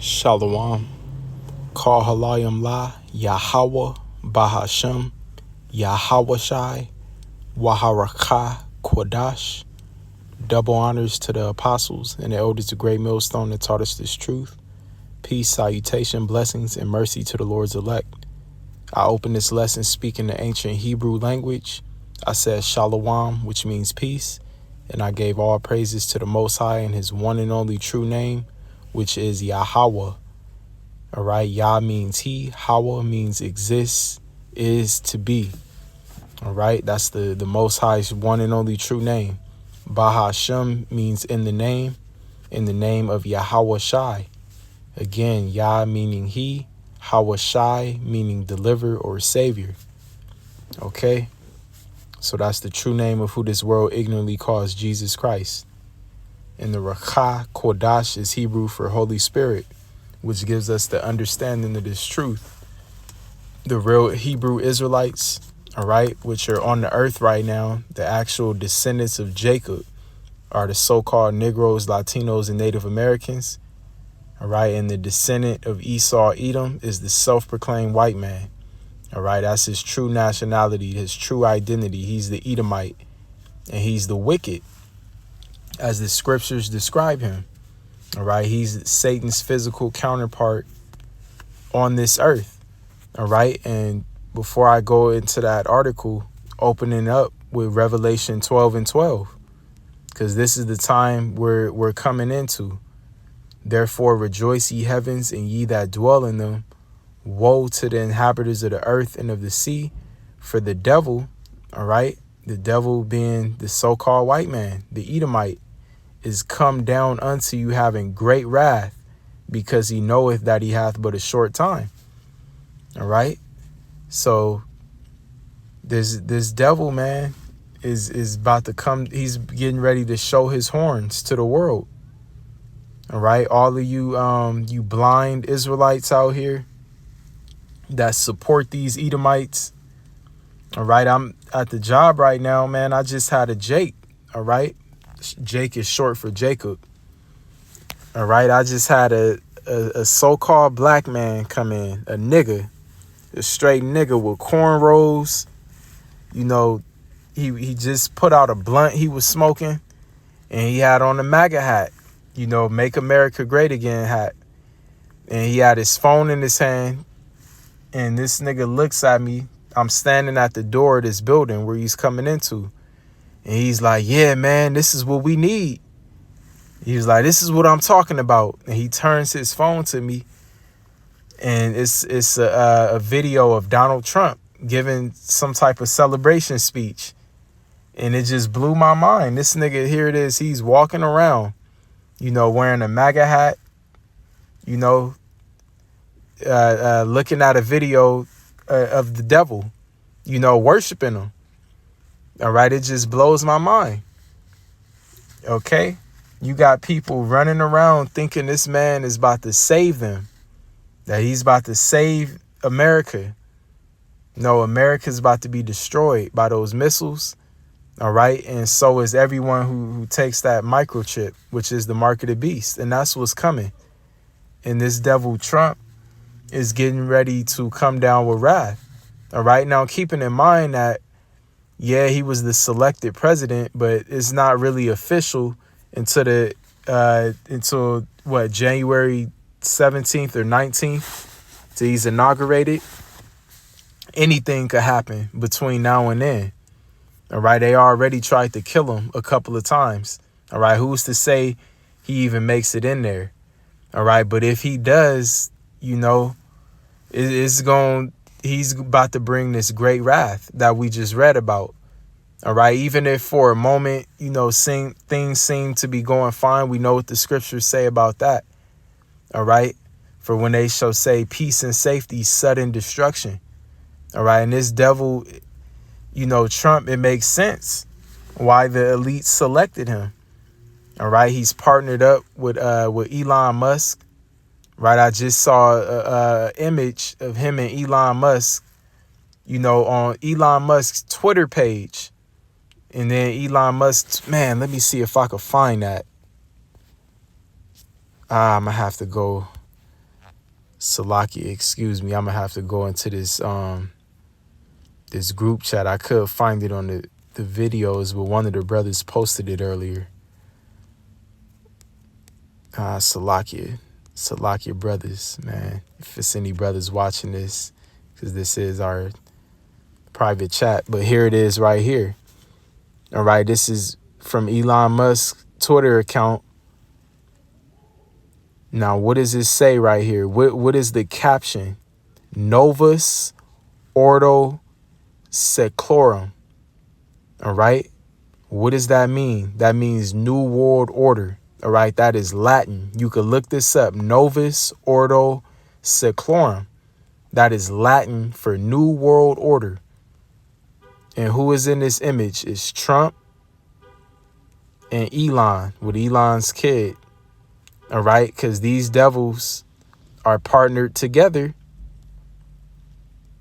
Shalom. Call Halayim La, Yahweh, Bahashem, Yahawashai, Waharakah, Quadash. Double honors to the apostles and the elders of Great Millstone that taught us this truth. Peace, salutation, blessings, and mercy to the Lord's elect. I opened this lesson speaking the ancient Hebrew language. I said Shalom, which means peace, and I gave all praises to the Most High in his one and only true name, which is Yahweh. All right, Yah means he, Hawa means exists, is, to be. All right, that's the Most High's one and only true name. Bahashem means in the name of Yahweh Shai. Again, Yah meaning he, Hawa Shai meaning deliver or savior. Okay, so that's the true name of who this world ignorantly calls Jesus Christ. And the Rakah Kodash is Hebrew for Holy Spirit, which gives us the understanding of this truth. The real Hebrew Israelites, all right, which are on the earth right now, the actual descendants of Jacob, are the so-called Negroes, Latinos, and Native Americans, all right, and the descendant of Esau, Edom, is the self-proclaimed white man, all right, that's his true nationality, his true identity. He's the Edomite, and he's the wicked, as the scriptures describe him. All right, he's Satan's physical counterpart on this earth. All right, and before I go into that article, opening up with Revelation 12 and 12, because this is the time we're coming into. Therefore rejoice, ye heavens, and ye that dwell in them. Woe to the inhabitants of the earth and of the sea, for the devil, all right, the devil being the so-called white man, the Edomite, is come down unto you having great wrath, because he knoweth that he hath but a short time. All right, so this devil, man, is about to come. He's getting ready to show his horns to the world. All right, all of you you blind Israelites out here that support these Edomites. All right, I'm at the job right now, man. I just had a Jake. All right, Jake is short for Jacob. All right, I just had a so-called black man come in, a nigga, a straight nigga with cornrows. You know, he just put out a blunt he was smoking, and he had on a MAGA hat, you know, Make America Great Again hat. And he had his phone in his hand, and this nigga looks at me. I'm standing at the door of this building where he's coming into, and he's like, yeah, man, this is what we need. He was like, this is what I'm talking about. And he turns his phone to me, and it's a video of Donald Trump giving some type of celebration speech. And it just blew my mind. This nigga, here it is. He's walking around, you know, wearing a MAGA hat, you know, looking at a video of the devil, you know, worshiping him. All right. It just blows my mind. Okay. You got people running around thinking this man is about to save them, that he's about to save America. No, America's about to be destroyed by those missiles. All right. And so is everyone who takes that microchip, which is the mark of the beast. And that's what's coming. And this devil Trump is getting ready to come down with wrath. All right. Now, keeping in mind that, yeah, he was the selected president, but it's not really official until January 17th or 19th, till he's inaugurated. Anything could happen between now and then. All right, they already tried to kill him a couple of times. All right, who's to say he even makes it in there? All right, but if he does, you know, he's about to bring this great wrath that we just read about. All right, even if for a moment, you know, things seem to be going fine, we know what the scriptures say about that. All right, for when they shall say peace and safety, sudden destruction. All right, and this devil, you know, Trump, it makes sense why the elite selected him. All right, he's partnered up with Elon Musk. Right, I just saw a image of him and Elon Musk, you know, on Elon Musk's Twitter page. And then Elon Musk, man, let me see if I could find that. I'm going to have to go Salakia, excuse me. I'm gonna have to go into this this group chat. I could find it on the videos, but one of the brothers posted it earlier. Salakia brothers, man. If it's any brothers watching this, because this is our private chat, but here it is right here. All right, this is from Elon Musk's Twitter account. Now, what does it say right here? What is the caption? Novus Ordo Seclorum. All right. What does that mean? That means New World Order. All right. That is Latin. You could look this up. Novus Ordo Seclorum. That is Latin for New World Order. And who is in this image? It's Trump and Elon, with Elon's kid. All right. Because these devils are partnered together,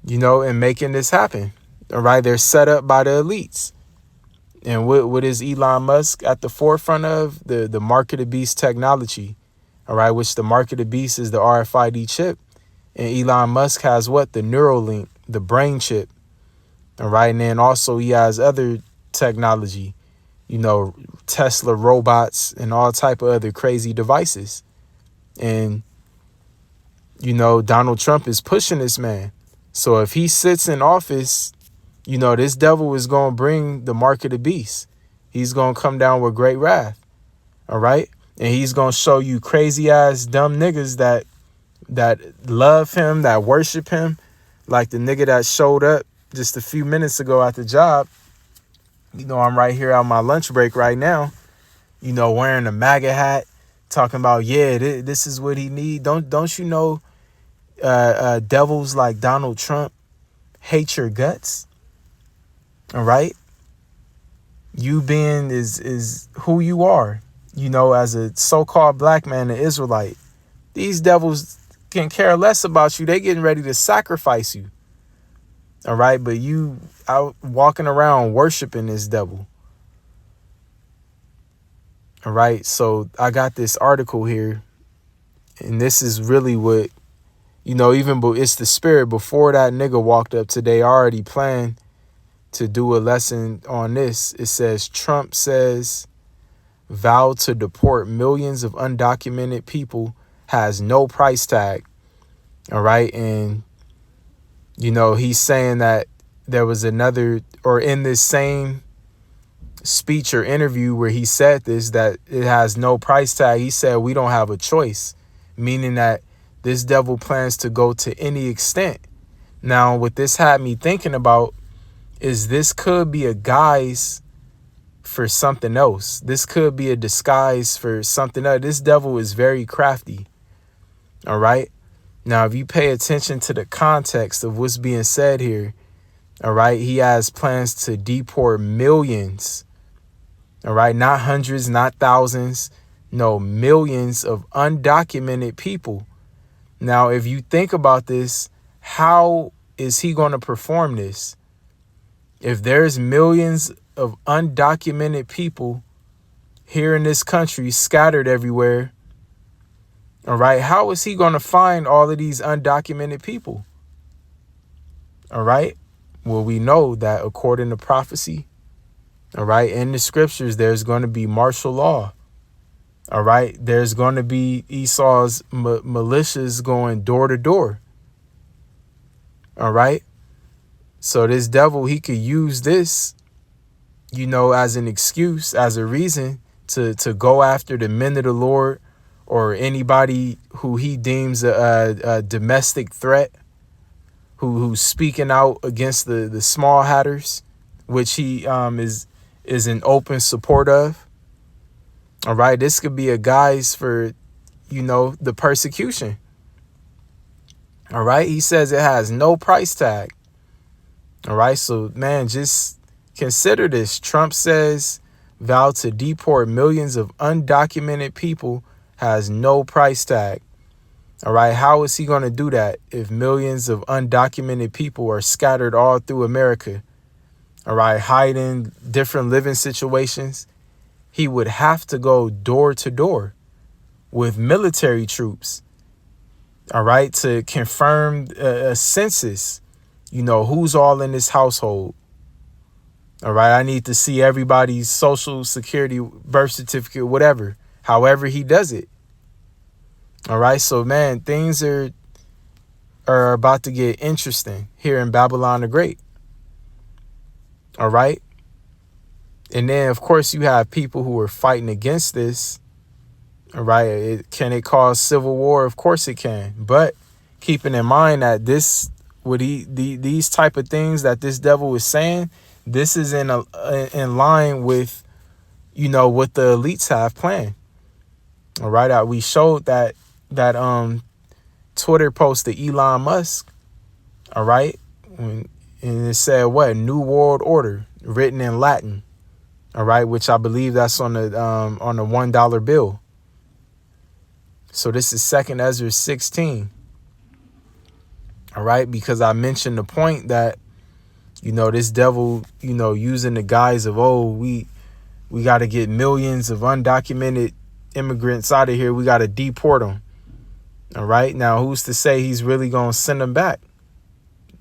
you know, in making this happen. All right. They're set up by the elites. And what is Elon Musk at the forefront of? The mark of the beast technology. All right. Which the mark of the beast is the RFID chip. And Elon Musk has what? The Neuralink, the brain chip. All right. And then also he has other technology, you know, Tesla robots and all type of other crazy devices. And, you know, Donald Trump is pushing this man. So if he sits in office, you know, this devil is going to bring the mark of the beast. He's going to come down with great wrath. All right. And he's going to show you crazy ass dumb niggas that love him, that worship him. Like the nigga that showed up just a few minutes ago at the job. You know, I'm right here on my lunch break right now, you know, wearing a MAGA hat, talking about, yeah, this is what he need. Don't you know, devils like Donald Trump hate your guts? All right. You being is who you are, you know, as a so-called black man, an Israelite. These devils can care less about you. They getting ready to sacrifice you. All right. But you out walking around worshiping this devil. All right. So I got this article here, and this is really what, you know, even but it's the spirit. Before that nigga walked up today, I already planned to do a lesson on this. It says Trump says vow to deport millions of undocumented people has no price tag. All right. And, you know, he's saying that there was another, or in this same speech or interview where he said this, that it has no price tag. He said we don't have a choice, meaning that this devil plans to go to any extent. Now, what this had me thinking about is this could be a guise for something else. This could be a disguise for something else. This devil is very crafty. All right. Now, if you pay attention to the context of what's being said here, all right, he has plans to deport millions. All right. Not hundreds, not thousands. No, millions of undocumented people. Now, if you think about this, how is he going to perform this? If there's millions of undocumented people here in this country scattered everywhere, all right, how is he going to find all of these undocumented people? All right. Well, we know that according to prophecy, all right, in the scriptures, there's going to be martial law. All right. There's going to be Esau's militias going door to door. All right. So this devil, he could use this, you know, as an excuse, as a reason to go after the men of the Lord or anybody who he deems a domestic threat, who's speaking out against the small hatters, which he is in open support of. All right. This could be a guise for, you know, the persecution. All right. He says it has no price tag. All right. So, man, just consider this. Trump says vow to deport millions of undocumented people has no price tag. All right. How is he going to do that if millions of undocumented people are scattered all through America? All right. Hiding different living situations. He would have to go door to door with military troops. all right, to confirm a census, who's all in this household. All right, I need to see everybody's social security, birth certificate, whatever, however he does it. All right, so man, things are about to get interesting here in Babylon the Great. All right. And then, of course, you have people who are fighting against this. All right. Can it cause civil war? Of course it can. But keeping in mind that these type of things that this devil is saying, this is in line with, what the elites have planned. All right. We showed that Twitter post to Elon Musk. All right. And it said what? New World Order, written in Latin. All right, which I believe that's on the $1 bill. So this is 2nd Ezra 16. All right, because I mentioned the point that, this devil, using the guise of, we got to get millions of undocumented immigrants out of here. We got to deport them. All right. Now, who's to say he's really going to send them back?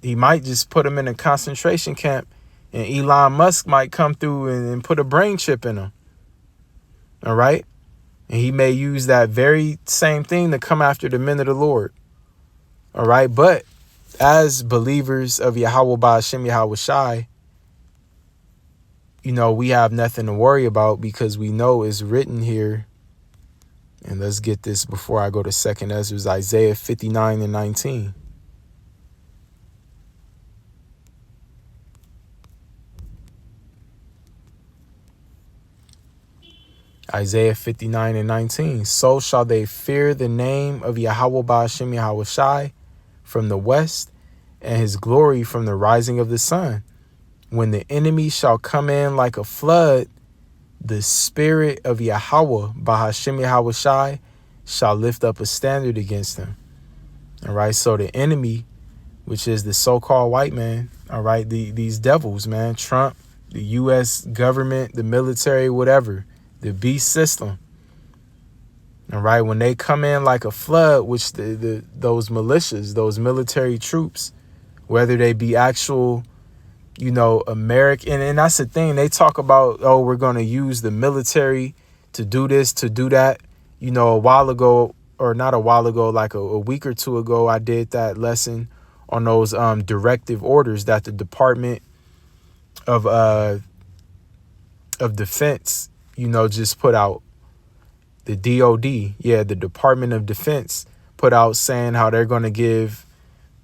He might just put them in a concentration camp, and Elon Musk might come through and put a brain chip in them. All right. And he may use that very same thing to come after the men of the Lord. All right. But as believers of Yahweh Ba'ashem Yahweh Shai, we have nothing to worry about because we know it's written here. And let's get this before I go to 2nd Ezra, Isaiah 59:19. Isaiah 59:19. So shall they fear the name of Yahweh Ba'ashem Yahweh Shai from the west, and his glory from the rising of the sun. When the enemy shall come in like a flood, the spirit of Yahweh Ba'ashem Yahweh Shai shall lift up a standard against him. All right. So the enemy, which is the so-called white man. All right. These devils, man, Trump, the U.S. government, the military, whatever. The beast system. All right. When they come in like a flood, which those militias, those military troops, whether they be actual, American. And that's the thing. They talk about, we're going to use the military to do this, to do that. A while ago, or not a while ago, like a week or two ago, I did that lesson on those directive orders that the Department of Defense, just put out. The DOD, the Department of Defense put out saying how they're going to give,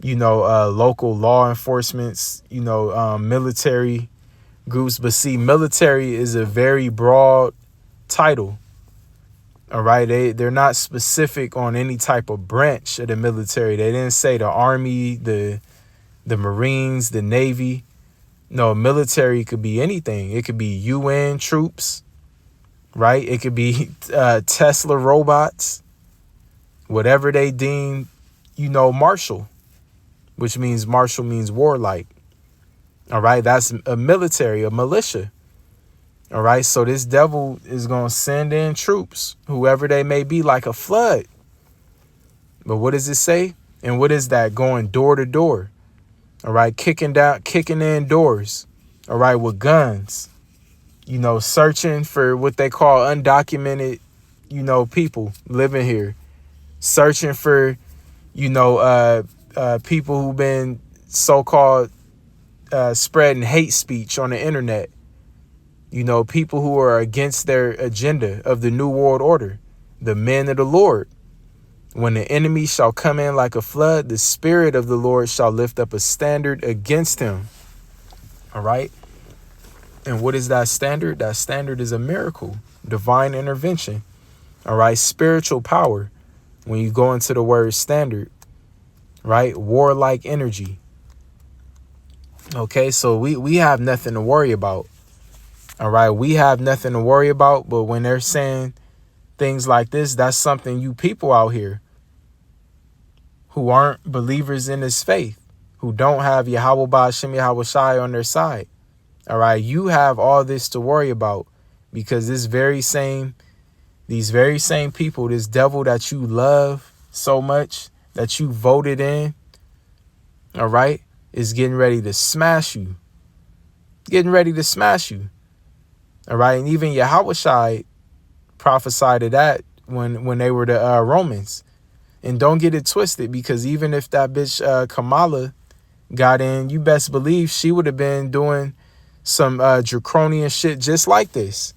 local law enforcements, military groups. But see, military is a very broad title. All right. They're not specific on any type of branch of the military. They didn't say the Army, the Marines, the Navy. No, military could be anything. It could be UN troops. Right. It could be Tesla robots, whatever they deem, martial, which means martial means warlike. All right. That's a military, a militia. All right. So this devil is going to send in troops, whoever they may be, like a flood. But what does it say? And what is that? Going door to door. All right. Kicking in doors. All right. With guns. Searching for what they call undocumented, people living here. Searching for, people who've been so-called spreading hate speech on the internet. People who are against their agenda of the New World Order, the men of the Lord. When the enemy shall come in like a flood, the spirit of the Lord shall lift up a standard against him. All right. And what is that standard? That standard is a miracle, divine intervention. All right. Spiritual power. When you go into the word standard, right? Warlike energy. Okay. So we have nothing to worry about. All right. We have nothing to worry about. But when they're saying things like this, that's something you people out here who aren't believers in this faith, who don't have Yahweh Ba'ashem Yahweh Shai on their side. All right, you have all this to worry about because these very same people, this devil that you love so much, that you voted in, all right, is getting ready to smash you. Getting ready to smash you. All right. And even Yahushua prophesied of that when they were the Romans. And don't get it twisted, because even if that bitch Kamala got in, you best believe she would have been doing some draconian shit just like this.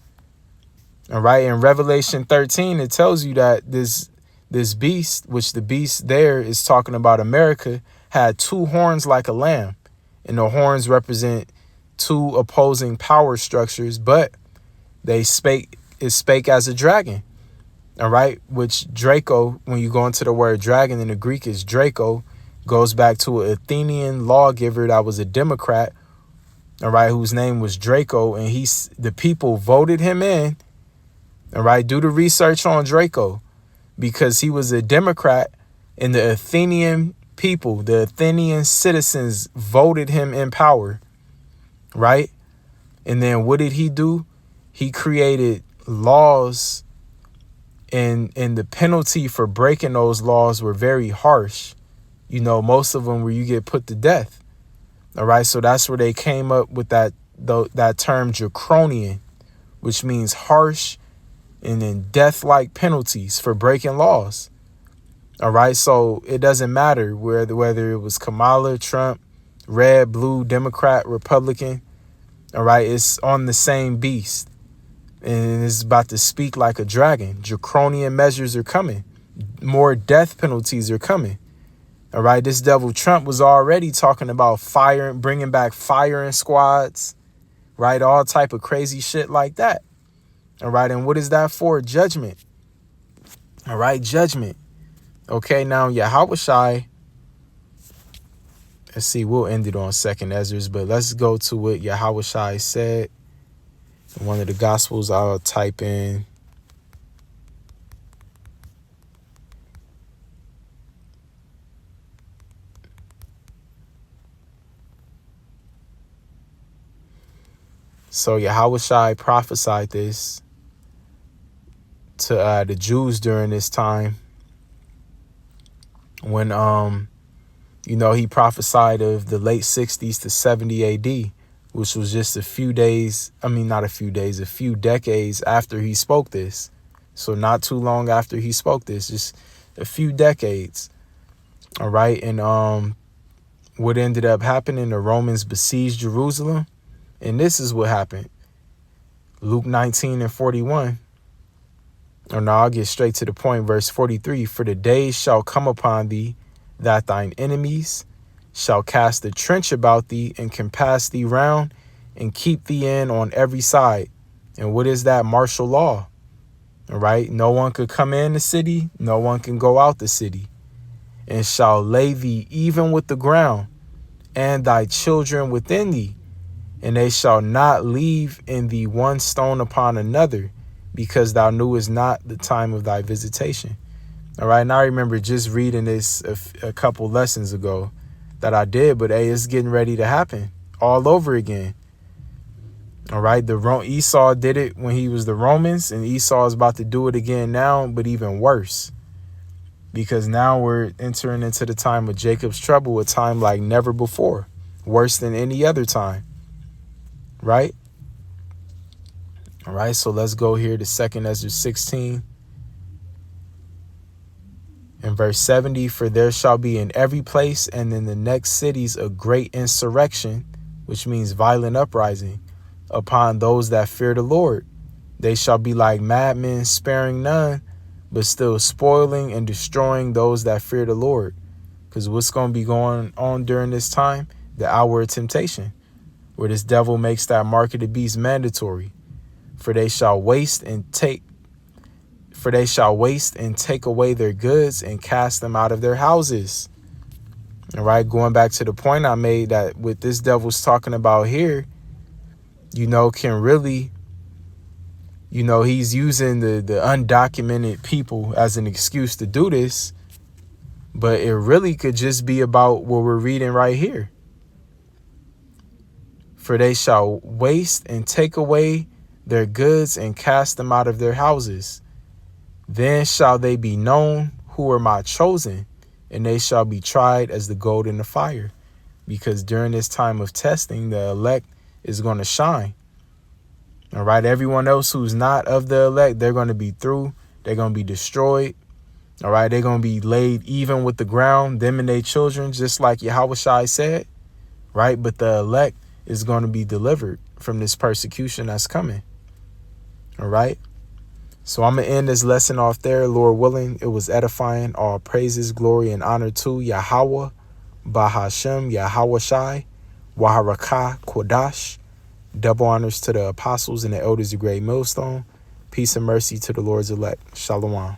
All right. In Revelation 13, it tells you that this beast, which the beast there is talking about America, had 2 horns like a lamb. And the horns represent 2 opposing power structures, but it spake as a dragon. All right. Which Draco, when you go into the word dragon in the Greek, is Draco, goes back to an Athenian lawgiver that was a Democrat. All right. Whose name was Draco. And the people voted him in. All right. Do the research on Draco, because he was a Democrat, and the Athenian people, the Athenian citizens, voted him in power. Right. And then what did he do? He created laws, and the penalty for breaking those laws were very harsh. You know, most of them where you get put to death. All right. So that's where they came up with that term draconian, which means harsh, and then death-like penalties for breaking laws. All right. So it doesn't matter whether it was Kamala, Trump, red, blue, Democrat, Republican. All right. It's on the same beast, and it's about to speak like a dragon. Draconian measures are coming. More death penalties are coming. All right. This devil Trump was already talking about bringing back firing squads. Right. All type of crazy shit like that. All right. And what is that for? Judgment. All right. Judgment. Okay. Now, Yahushua. Let's see. We'll end it on 2nd Ezra, but let's go to what Yahushua said in one of the Gospels. I'll type in. So Yahushua prophesied this to the Jews during this time when, he prophesied of the late 60s to 70 AD, which was just a few decades after he spoke this. So not too long after he spoke this, just a few decades. All right. And what ended up happening, the Romans besieged Jerusalem. And this is what happened. Luke 19:41. Or no, I'll get straight to the point. Verse 43. For the days shall come upon thee that thine enemies shall cast a trench about thee and compass thee round and keep thee in on every side. And what is that? Martial law. All right. No one could come in the city. No one can go out the city. And shall lay thee even with the ground, and thy children within thee. And they shall not leave in thee one stone upon another, because thou knewest not the time of thy visitation. All right. And I remember just reading this a couple lessons ago that I did, but hey, it's getting ready to happen all over again. All right. Esau did it when he was the Romans, and Esau is about to do it again now, but even worse, because now we're entering into the time of Jacob's trouble, a time like never before, worse than any other time. Right. All right. So let's go here to 2nd Ezra 16 and verse 70. For there shall be in every place and in the next cities a great insurrection, which means violent uprising, upon those that fear the Lord. They shall be like madmen, sparing none, but still spoiling and destroying those that fear the Lord. Because what's going to be going on during this time? The hour of temptation, where this devil makes that mark of the beast mandatory. For they shall waste and take away their goods and cast them out of their houses. All right. Going back to the point I made, that what this devil's talking about here, can really, he's using the undocumented people as an excuse to do this. But it really could just be about what we're reading right here. For they shall waste and take away their goods and cast them out of their houses. Then shall they be known who are my chosen, and they shall be tried as the gold in the fire. Because during this time of testing, the elect is going to shine. All right. Everyone else who's not of the elect, they're going to be through. They're going to be destroyed. All right. They're going to be laid even with the ground, them and their children, just like Yahushua said. Right. But the elect is going to be delivered from this persecution that's coming. All right. So I'm going to end this lesson off there. Lord willing, it was edifying. All praises, glory, and honor to Yahweh, Bahashem, Yahushai, Waharakah, Kodash. Double honors to the apostles and the elders of Great Millstone. Peace and mercy to the Lord's elect. Shalom.